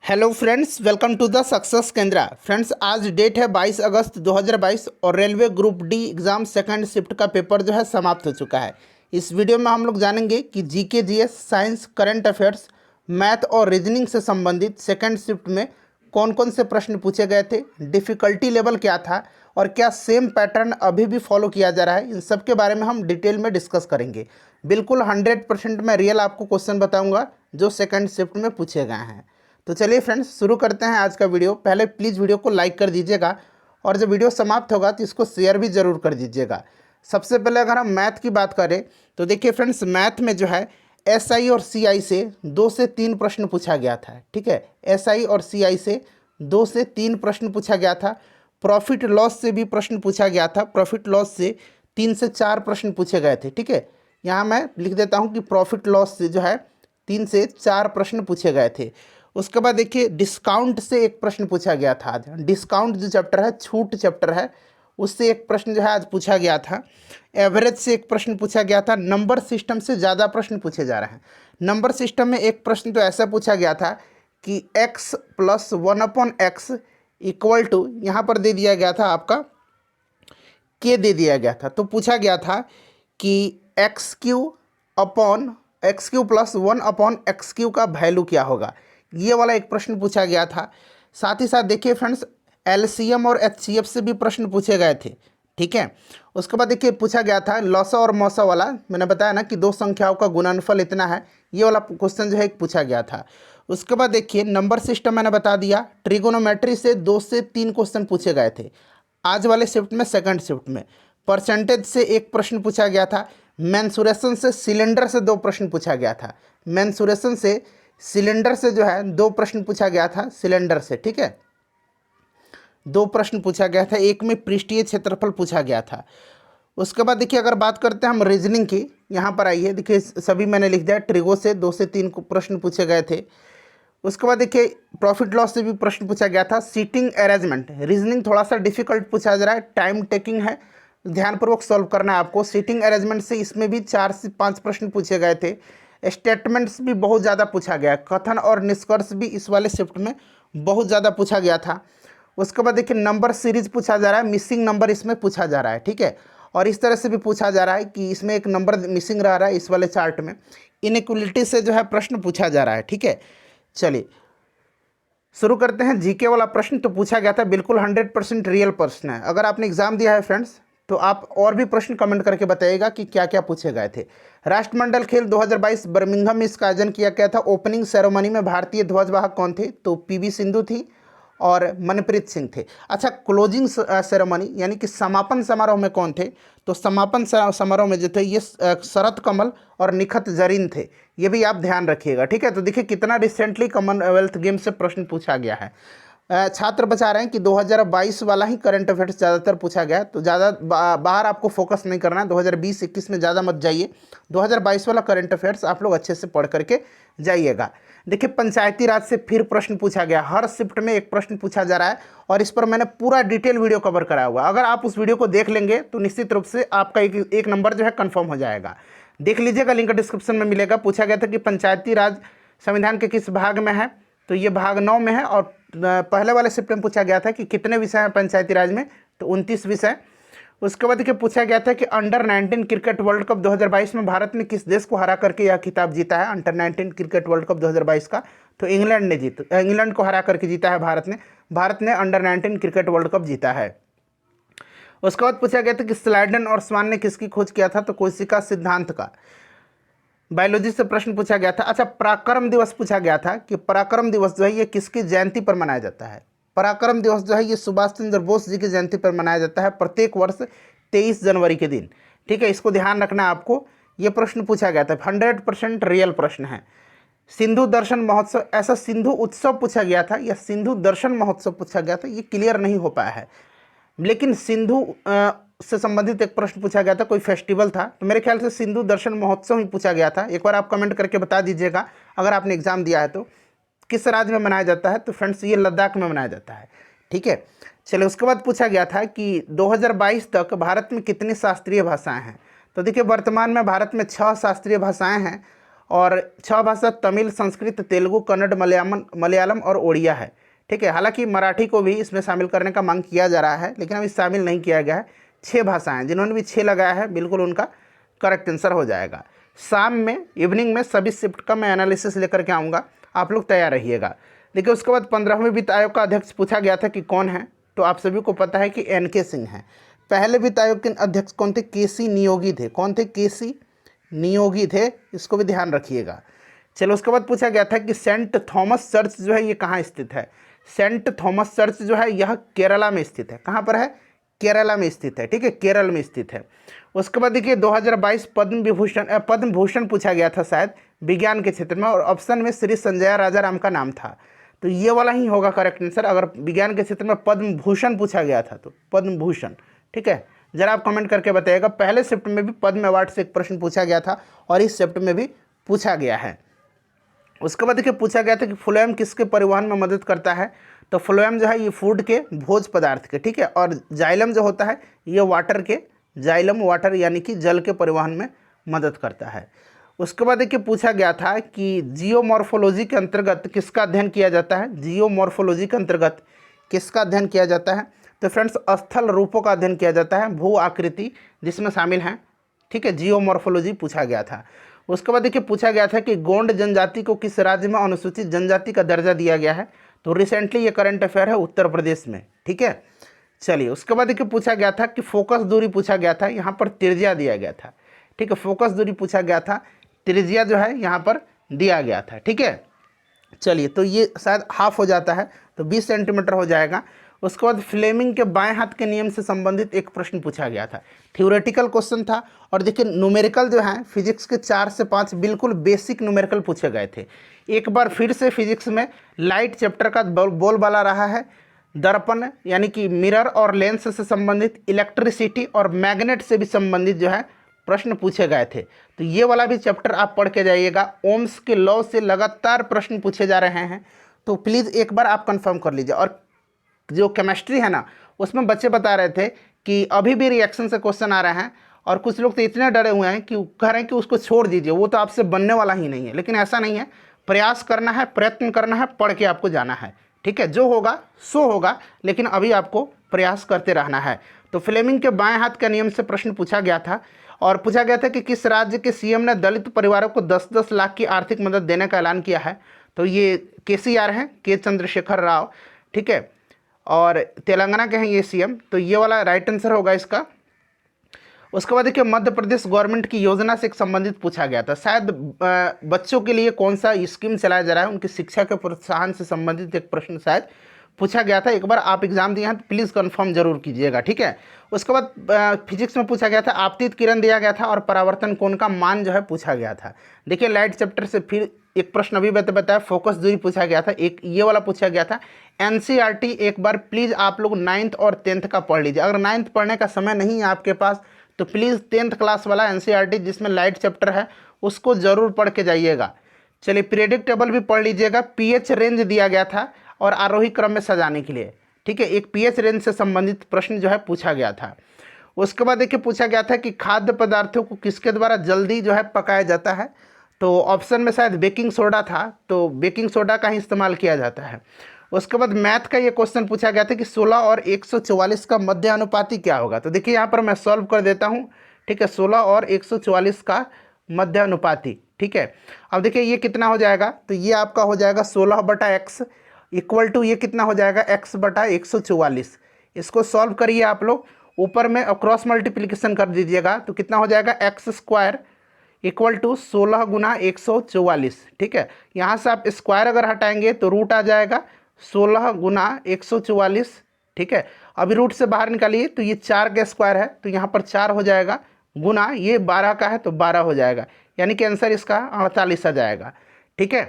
Hello friends, welcome to the success Kendra. Friends, आज date है 22 अगस्त 2022 और railway group D exam second shift का पेपर जो है समाप्त हो चुका है। इस वीडियो में हम लोग जानेंगे कि GK, GS, science, current affairs, math और रीजनिंग से संबंधित सेकंड शिफ्ट में कौन कौन से प्रश्न पूछे गए थे, डिफ़िकल्टी लेवल क्या था और क्या सेम पैटर्न अभी भी फॉलो किया जा रहा है। इन सब के बारे में हम डिटेल में डिस्कस करेंगे। बिल्कुल 100% मैं रियल आपको क्वेश्चन बताऊँगा जो सेकेंड शिफ्ट में पूछे गए हैं। तो चलिए फ्रेंड्स, शुरू करते हैं आज का वीडियो। पहले प्लीज़ वीडियो को लाइक कर दीजिएगा और जब वीडियो समाप्त होगा तो इसको शेयर भी ज़रूर कर दीजिएगा। सबसे पहले अगर हम मैथ की बात करें तो देखिए फ्रेंड्स, मैथ में जो है एसआई और सीआई से 2 से 3 प्रश्न पूछा गया था। ठीक है, एसआई और सीआई से 2 से 3 प्रश्न पूछा गया था। प्रॉफिट लॉस से भी प्रश्न पूछा गया था। प्रॉफिट लॉस से 3 से 4 प्रश्न पूछे गए थे। ठीक है, यहाँ मैं लिख देता हूँ कि प्रॉफिट लॉस से जो है 3 से 4 प्रश्न पूछे गए थे। उसके बाद देखिए, डिस्काउंट से एक प्रश्न पूछा गया था आज। डिस्काउंट जो चैप्टर है, छूट चैप्टर है, उससे एक प्रश्न जो है आज पूछा गया था। एवरेज से एक प्रश्न पूछा गया था। नंबर सिस्टम से ज़्यादा प्रश्न पूछे जा रहे हैं। नंबर सिस्टम में एक प्रश्न तो ऐसा पूछा गया था कि x + 1/x इक्वल टू, यहाँ पर दे दिया गया था आपका k दे दिया गया था। तो पूछा गया था कि x³ + 1/x³ का वैल्यू क्या होगा। ये वाला एक प्रश्न पूछा गया था। साथ ही साथ देखिए फ्रेंड्स, एलसीएम और एचसीएफ से भी प्रश्न पूछे गए थे। ठीक है, उसके बाद देखिए पूछा गया था लॉसा और मौसा वाला। मैंने बताया ना कि दो संख्याओं का गुणनफल इतना है, ये वाला क्वेश्चन जो है एक पूछा गया था। उसके बाद देखिए, नंबर सिस्टम मैंने बता दिया। ट्रिगोनोमेट्री से 2 से 3 क्वेश्चन पूछे गए थे आज वाले शिफ्ट में, सेकंड शिफ्ट में। परसेंटेज से एक प्रश्न पूछा गया था। मेंसुरेशन से सिलेंडर से 2 प्रश्न पूछा गया था। मेंसुरेशन से सिलेंडर से जो है 2 प्रश्न पूछा गया था, सिलेंडर से। ठीक है, 2 प्रश्न पूछा गया था। एक में पृष्ठीय क्षेत्रफल पूछा गया था। उसके बाद देखिए, अगर बात करते हैं हम रीजनिंग की, यहाँ पर आइए, देखिए सभी मैंने लिख दिया। ट्रिगो से 2 से 3 प्रश्न पूछे गए थे। उसके बाद देखिए, प्रॉफिट लॉस से भी प्रश्न पूछा गया था। सीटिंग अरेंजमेंट, रीजनिंग थोड़ा सा डिफिकल्ट पूछा जा रहा है, टाइम टेकिंग है, ध्यानपूर्वक सॉल्व करना है आपको। सीटिंग अरेंजमेंट से इसमें भी 4 से 5 प्रश्न पूछे गए थे। स्टेटमेंट्स भी बहुत ज़्यादा पूछा गया। कथन और निष्कर्ष भी इस वाले शिफ्ट में बहुत ज़्यादा पूछा गया था। उसके बाद देखिए, नंबर सीरीज पूछा जा रहा है, मिसिंग नंबर इसमें पूछा जा रहा है। ठीक है, और इस तरह से भी पूछा जा रहा है कि इसमें एक नंबर मिसिंग रह रहा है इस वाले चार्ट में। इनइक्वलिटी से जो है प्रश्न पूछा जा रहा है। ठीक है, चलिए शुरू करते हैं। जीके वाला प्रश्न तो पूछा गया था, बिल्कुल 100% रियल प्रश्न है। अगर आपने एग्जाम दिया है फ्रेंड्स तो आप और भी प्रश्न कमेंट करके बताइएगा कि क्या क्या पूछे गए थे। राष्ट्रमंडल खेल 2022 बर्मिंघम में इसका आयोजन किया गया था। ओपनिंग सेरेमनी में भारतीय ध्वजवाहक कौन थे? तो पीवी सिंधु थी और मनप्रीत सिंह थे। अच्छा, क्लोजिंग सेरेमनी यानी कि समापन समारोह में कौन थे? तो समापन समारोह में जो थे ये शरत कमल और निखत जरीन थे। ये भी आप ध्यान रखिएगा। ठीक है, तो देखिए कितना रिसेंटली कॉमनवेल्थ गेम से प्रश्न पूछा गया है। छात्र बता रहे हैं कि 2022 वाला ही करंट अफेयर्स ज़्यादातर पूछा गया है, तो ज़्यादा बाहर आपको फोकस नहीं करना है। 2020-21 में ज़्यादा मत जाइए। 2022 वाला करंट अफेयर्स आप लोग अच्छे से पढ़ करके जाइएगा। देखिए, पंचायती राज से फिर प्रश्न पूछा गया। हर शिफ्ट में एक प्रश्न पूछा जा रहा है और इस पर मैंने पूरा डिटेल वीडियो कवर कराया हुआ है। अगर आप उस वीडियो को देख लेंगे तो निश्चित रूप से आपका एक नंबर जो है कन्फर्म हो जाएगा। देख लीजिएगा, लिंक डिस्क्रिप्शन में मिलेगा। पूछा गया था कि पंचायती राज संविधान के किस भाग में है? तो ये भाग 9 में है। और पहले वाले शिफ्ट में पूछा गया था कि कितने विषय हैं पंचायती राज में? तो 29 विषय। उसके बाद देखिए, पूछा गया था कि अंडर-19 क्रिकेट वर्ल्ड कप 2022 में भारत ने किस देश को हरा करके यह खिताब जीता है? अंडर-19 क्रिकेट वर्ल्ड कप 2022 का तो इंग्लैंड को हरा करके जीता है भारत ने अंडर-19 क्रिकेट वर्ल्ड कप जीता है। उसके बाद पूछा गया था कि स्लाइडन और स्वान ने किसकी खोज किया था? तो कोशिका सिद्धांत का। बायोलॉजी से प्रश्न पूछा गया था। अच्छा, पराक्रम दिवस पूछा गया था कि पराक्रम दिवस जो है ये किसकी जयंती पर मनाया जाता है? पराक्रम दिवस जो है ये सुभाष चंद्र बोस जी की जयंती पर मनाया जाता है, प्रत्येक वर्ष 23 जनवरी के दिन। ठीक है, इसको ध्यान रखना है आपको। ये प्रश्न पूछा गया था, 100% रियल प्रश्न है। सिंधु दर्शन महोत्सव, ऐसा सिंधु उत्सव पूछा गया था या सिंधु दर्शन महोत्सव पूछा गया था, ये क्लियर नहीं हो पाया है। लेकिन सिंधु से संबंधित एक प्रश्न पूछा गया था, कोई फेस्टिवल था, तो मेरे ख्याल से सिंधु दर्शन महोत्सव ही पूछा गया था। एक बार आप कमेंट करके बता दीजिएगा अगर आपने एग्जाम दिया है तो, किस राज्य में मनाया जाता है? तो फ्रेंड्स ये लद्दाख में मनाया जाता है। ठीक है, चलिए उसके बाद पूछा गया था कि 2022 तक भारत में कितनी शास्त्रीय भाषाएं हैं? तो देखिए, वर्तमान में भारत में 6 शास्त्रीय भाषाएं हैं और 6 भाषा तमिल, संस्कृत, तेलुगु, कन्नड़, मलयालम और ओडिया है। ठीक है, हालांकि मराठी को भी इसमें शामिल करने का मांग किया जा रहा है, लेकिन अभी शामिल नहीं किया गया है। 6 भाषाएं, जिन्होंने भी 6 लगाया है बिल्कुल उनका करेक्ट आंसर हो जाएगा। शाम में, इवनिंग में सभी शिफ्ट का मैं एनालिसिस लेकर के आऊँगा, आप लोग तैयार रहिएगा। देखिए उसके बाद 15वें वित्त आयोग का अध्यक्ष पूछा गया था कि कौन है, तो आप सभी को पता है कि NK सिंह है। पहले वित्त आयोग के अध्यक्ष कौन थे? KC नियोगी थे। कौन थे? KC नियोगी थे, इसको भी ध्यान रखिएगा। चलो उसके बाद पूछा गया था कि सेंट थॉमस चर्च जो है ये कहाँ स्थित है? सेंट थॉमस चर्च जो है यह केरला में स्थित है। कहाँ पर है? केरला में स्थित है। ठीक है, केरल में स्थित है। उसके बाद देखिए 2022 पद्म भूषण पूछा गया था शायद विज्ञान के क्षेत्र में, और ऑप्शन में श्री संजया राजाराम का नाम था, तो ये वाला ही होगा करेक्ट आंसर। अगर विज्ञान के क्षेत्र में पद्म भूषण पूछा गया था तो पद्म भूषण। ठीक है, जरा आप कमेंट करके बताइएगा। पहले शिफ्ट में भी पद्म अवार्ड से एक प्रश्न पूछा गया था और इस शिफ्ट में भी पूछा गया है। उसके बाद देखिए पूछा गया था कि फ्लोएम किसके परिवहन में मदद करता है? तो फ्लोएम जो है ये फूड के, भोज पदार्थ के। ठीक है, और जाइलम जो होता है ये वाटर के, जाइलम वाटर यानी कि जल के परिवहन में मदद करता है। उसके बाद देखिए पूछा गया था कि जियोमॉर्फोलॉजी के अंतर्गत किसका अध्ययन किया जाता है? जियोमॉर्फोलॉजी के अंतर्गत किसका अध्ययन किया जाता है? तो फ्रेंड्स स्थल रूपों का अध्ययन किया जाता है, भू आकृति जिसमें शामिल हैं। ठीक है, जियोमॉर्फोलॉजी पूछा गया था। उसके बाद देखिए पूछा गया था कि गोंड जनजाति को किस राज्य में अनुसूचित जनजाति का दर्जा दिया गया है? तो रिसेंटली ये करंट अफेयर है उत्तर प्रदेश में। ठीक है, चलिए उसके बाद देखिए पूछा गया था कि फोकस दूरी पूछा गया था, यहाँ पर त्रिज्या दिया गया था। ठीक है, फोकस दूरी पूछा गया था, त्रिज्या जो है यहाँ पर दिया गया था। ठीक है, चलिए तो ये शायद हाफ हो जाता है तो 20 सेंटीमीटर हो जाएगा। उसके बाद फ्लेमिंग के बाएं हाथ के नियम से संबंधित एक प्रश्न पूछा गया था, थ्योरेटिकल क्वेश्चन था। और देखिए न्यूमेरिकल जो है फिजिक्स के 4 से 5 बिल्कुल बेसिक न्यूमेरिकल पूछे गए थे। एक बार फिर से फिजिक्स में लाइट चैप्टर का बोलबाला रहा है। दर्पण यानी कि मिरर और लेंस से संबंधित, इलेक्ट्रिसिटी और मैग्नेट से भी संबंधित जो है प्रश्न पूछे गए थे। तो ये वाला भी चैप्टर आप पढ़ के जाइएगा। ओम्स के लॉ से लगातार प्रश्न पूछे जा रहे हैं, तो प्लीज़ एक बार आप कंफर्म कर लीजिए। और जो केमिस्ट्री है ना, उसमें बच्चे बता रहे थे कि अभी भी रिएक्शन से क्वेश्चन आ रहे हैं, और कुछ लोग तो इतने डरे हुए हैं कि कह रहे हैं कि उसको छोड़ दीजिए, वो तो आपसे बनने वाला ही नहीं है। लेकिन ऐसा नहीं है, प्रयास करना है, प्रयत्न करना है, पढ़ के आपको जाना है। ठीक है, जो होगा सो होगा, लेकिन अभी आपको प्रयास करते रहना है। तो फ्लेमिंग के बाएं हाथ के नियम से प्रश्न पूछा गया था, और पूछा गया था कि किस राज्य के CM ने दलित परिवारों को 10-10 लाख की आर्थिक मदद देने का ऐलान किया है? तो ये KCR हैं, के चंद्रशेखर राव। ठीक है, और तेलंगाना के हैं ये CM, तो ये वाला राइट आंसर होगा इसका। उसके बाद देखिए मध्य प्रदेश गवर्नमेंट की योजना से संबंधित पूछा गया था, शायद बच्चों के लिए कौन सा स्कीम चलाया जा रहा है, उनकी शिक्षा के प्रोत्साहन से संबंधित एक प्रश्न शायद पूछा गया था। एक बार आप एग्जाम दिए हैं तो प्लीज़ कंफर्म जरूर कीजिएगा। ठीक है, उसके बाद फिजिक्स में पूछा गया था, आपतित किरण दिया गया था और परावर्तन कोण का मान जो है पूछा गया था। देखिए लाइट चैप्टर से फिर एक प्रश्न अभी बताया, फोकस दूरी पूछा गया था, एक ये वाला पूछा गया था। NCERT एक बार प्लीज़ आप लोग 9th और 10th का पढ़ लीजिए। अगर 9th पढ़ने का समय नहीं है आपके पास तो प्लीज़ 10th क्लास वाला NCERT जिसमें लाइट चैप्टर है उसको ज़रूर पढ़ के जाइएगा। चलिए पीरियडिक टेबल भी पढ़ लीजिएगा। pH रेंज दिया गया था और आरोही क्रम में सजाने के लिए। ठीक है, एक pH रेंज से संबंधित प्रश्न जो है पूछा गया था। उसके बाद देखिए पूछा गया था कि खाद्य पदार्थों को किसके द्वारा जल्दी जो है पकाया जाता है? तो ऑप्शन में शायद बेकिंग सोडा था, तो बेकिंग सोडा का ही इस्तेमाल किया जाता है। उसके बाद मैथ का ये क्वेश्चन पूछा गया था कि 16 और 144 का मध्य अनुपाती क्या होगा? तो देखिए यहाँ पर मैं सॉल्व कर देता हूँ। ठीक है, 16 और 144 का मध्य अनुपाती। ठीक है, अब देखिए ये कितना हो जाएगा? तो ये आपका हो जाएगा 16/x इक्वल टू ये कितना हो जाएगा? x/144। इसको सॉल्व करिए आप लोग, ऊपर में क्रॉस मल्टीप्लिकेशन कर दीजिएगा तो कितना हो जाएगा? x² इक्वल टू 16 गुना 144। ठीक है, यहाँ से आप स्क्वायर अगर हटाएंगे तो रूट आ जाएगा 16 गुना 144। ठीक है, अभी रूट से बाहर निकालिए तो ये 4 का स्क्वायर है तो यहाँ पर 4 हो जाएगा, गुना ये 12 का है तो 12 हो जाएगा, यानी कि आंसर इसका 48 आ जाएगा। ठीक है,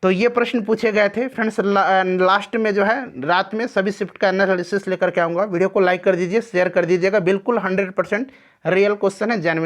तो ये प्रश्न पूछे गए थे फ्रेंड्स। लास्ट में जो है रात में सभी शिफ्ट का एनालिसिस लेकर के आऊँगा। वीडियो को लाइक कर दीजिए, शेयर कर दीजिएगा। बिल्कुल 100% रियल क्वेश्चन है, जेन्युइन